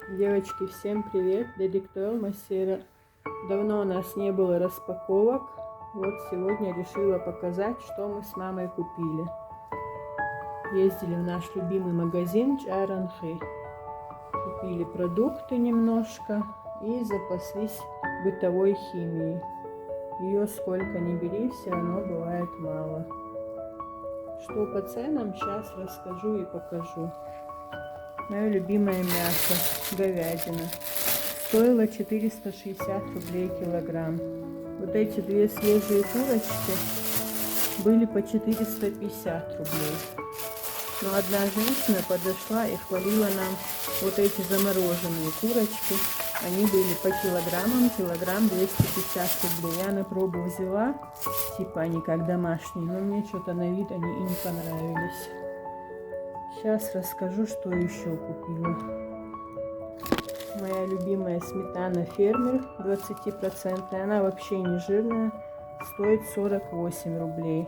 Девочки, всем привет! Дедиктуэл Массера. Давно у нас не было распаковок. Вот сегодня решила показать, что мы с мамой купили. Ездили в наш любимый магазин Джаранхи. Купили продукты немножко и запаслись бытовой химией. Ее сколько ни бери, все равно бывает мало. Что по ценам, сейчас расскажу и покажу. Мое любимое мясо, говядина, стоило 460 рублей килограмм. Вот эти две свежие курочки были по 450 рублей. Но одна женщина подошла и хвалила нам вот эти замороженные курочки. Они были по килограммам, килограмм 250 рублей. Я на пробу взяла, типа они как домашние, но мне что-то на вид они и не понравились. Сейчас расскажу, что еще купила. Моя любимая сметана Фермер 20%, она вообще не жирная, стоит 48 рублей.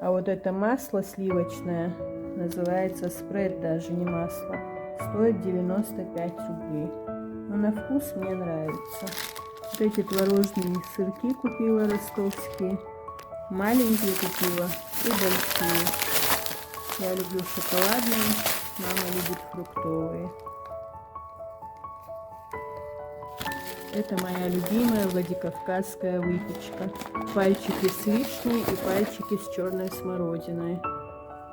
А вот это масло сливочное, называется спред, даже не масло, стоит 95 рублей. Но на вкус мне нравится. Вот эти творожные сырки купила ростовские, маленькие купила и большие. Я люблю шоколадные, мама любит фруктовые. Это моя любимая владикавказская выпечка. Пальчики с вишней и пальчики с черной смородиной.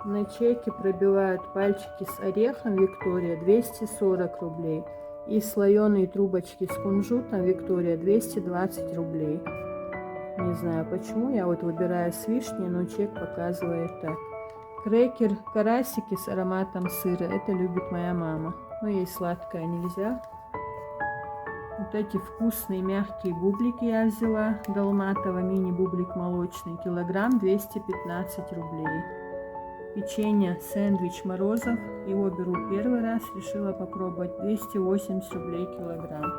На чеке пробивают пальчики с орехом Виктория 240 рублей. И слоеные трубочки с кунжутом Виктория 220 рублей. Не знаю почему, я вот выбираю с вишней, но чек показывает так. Крекер, карасики с ароматом сыра, это любит моя мама. Но ей сладкое нельзя. Вот эти вкусные мягкие бублики я взяла. Долматово мини-бублик молочный, килограмм 215 рублей. Печенье сэндвич Морозов, его беру первый раз, решила попробовать, 280 рублей килограмм.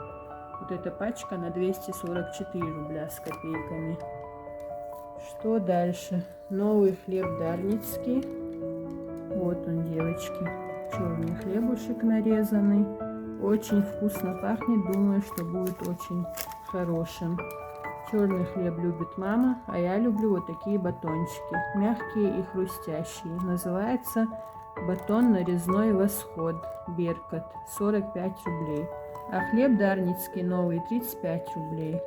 Вот эта пачка на 244 рубля с копейками. Что дальше? Новый хлеб дарницкий. Вот он, девочки. Черный хлебушек нарезанный. Очень вкусно пахнет. Думаю, что будет очень хорошим. Черный хлеб любит мама, а я люблю вот такие батончики. Мягкие и хрустящие. Называется батон нарезной Восход. Беркат. 45 рублей. А хлеб дарницкий новый 35 рублей.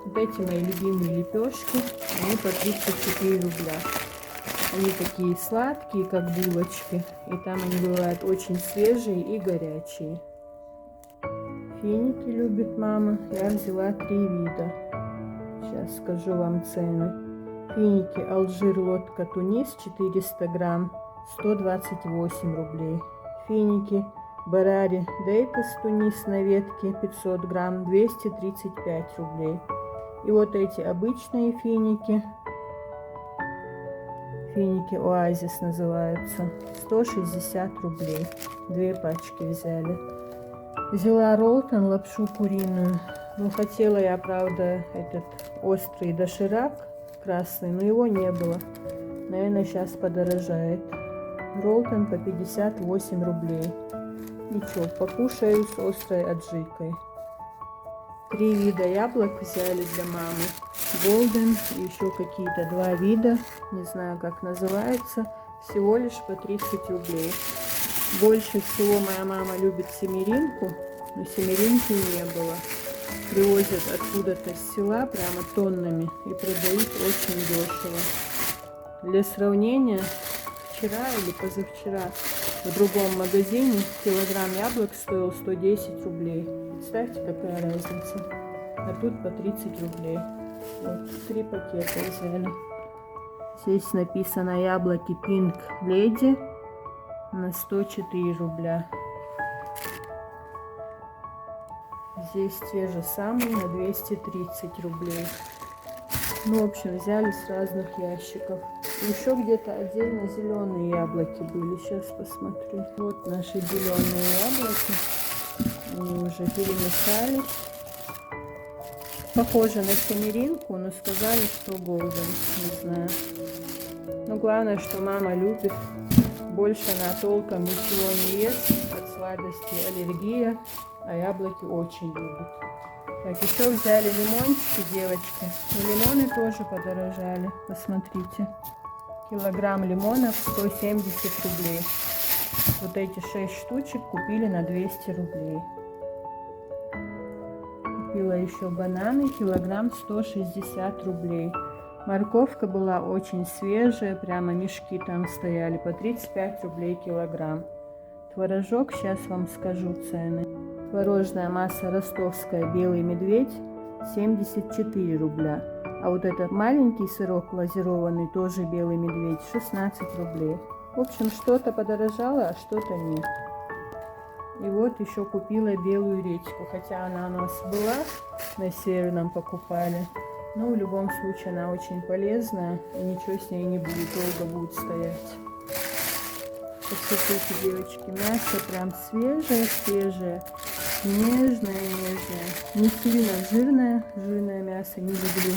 Вот эти мои любимые лепешки, они по 34 рубля. Они такие сладкие, как булочки, и там они бывают очень свежие и горячие. Финики любит мама, я взяла 3 вида. Сейчас скажу вам цены. Финики Алжир Лодка Тунис 400 грамм, 128 рублей. Финики Барари Дейтес Тунис на ветке 500 грамм, 235 рублей. И вот эти обычные финики, финики Оазис называются, 160 рублей. 2 пачки взяли. Взяла Ролтон лапшу куриную. Ну, хотела я, правда, этот острый доширак красный, но его не было. Наверное, сейчас подорожает. Ролтон по 58 рублей. Ничего, покушаю с острой аджикой. 3 вида яблок взяли для мамы. Голден и еще какие-то 2 вида. Не знаю, как называется. Всего лишь по 30 рублей. Больше всего моя мама любит семеринку. Но семеринки не было. Привозят откуда-то с села прямо тоннами и продают очень дешево. Для сравнения, вчера или позавчера в другом магазине килограмм яблок стоил 110 рублей. Представьте, какая разница. А тут по 30 рублей. Вот, 3 пакета взяли. Здесь написано яблоки Pink Lady на 104 рубля. Здесь те же самые на 230 рублей. Ну, в общем, взяли с разных ящиков. Еще где-то отдельно зеленые яблоки были. Сейчас посмотрю. Вот наши зеленые яблоки. Они уже перемешались. Похоже на семеринку, но сказали, что голден. Не знаю. Но главное, что мама любит. Больше она толком ничего не ест. сладости аллергия, а яблоки очень любят. Так, еще взяли лимончики, девочки. Но лимоны тоже подорожали, посмотрите. Килограмм лимонов 170 рублей. Вот эти 6 штучек купили на 200 рублей. Купила еще бананы, килограмм 160 рублей. Морковка была очень свежая, прямо мешки там стояли, по 35 рублей килограмм. Творожок, сейчас вам скажу цены. Творожная масса ростовская «Белый медведь» 74 рубля. А вот этот маленький сырок глазированный, тоже «Белый медведь», 16 рублей. В общем, что-то подорожало, а что-то нет. И вот еще купила белую редьку, хотя она у нас была, на северном покупали. Но в любом случае она очень полезная, и ничего с ней не будет, долго будет стоять. Посмотрите, девочки, мясо прям свежее, нежное. Не сильно жирное мясо не люблю.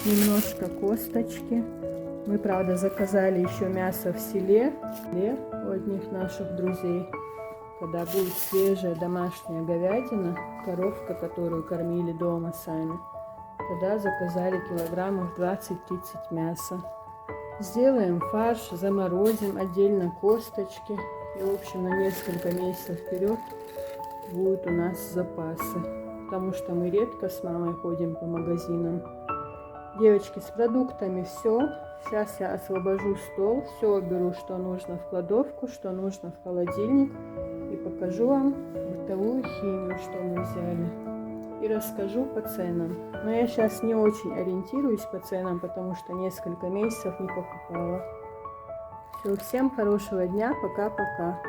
Немножко косточки. Мы, правда, заказали еще мясо в селе у одних наших друзей. Когда будет свежая домашняя говядина, коровка, которую кормили дома сами, тогда заказали килограммов 20-30 мяса. Сделаем фарш, заморозим отдельно косточки. И, в общем, на несколько месяцев вперед будут у нас запасы. Потому что мы редко с мамой ходим по магазинам. Девочки, с продуктами все. Сейчас я освобожу стол. Все беру, что нужно в кладовку, что нужно в холодильник. И покажу вам бытовую химию, что мы взяли. И расскажу по ценам. Но я сейчас не очень ориентируюсь по ценам, потому что несколько месяцев не покупала. Все, всем хорошего дня. Пока-пока.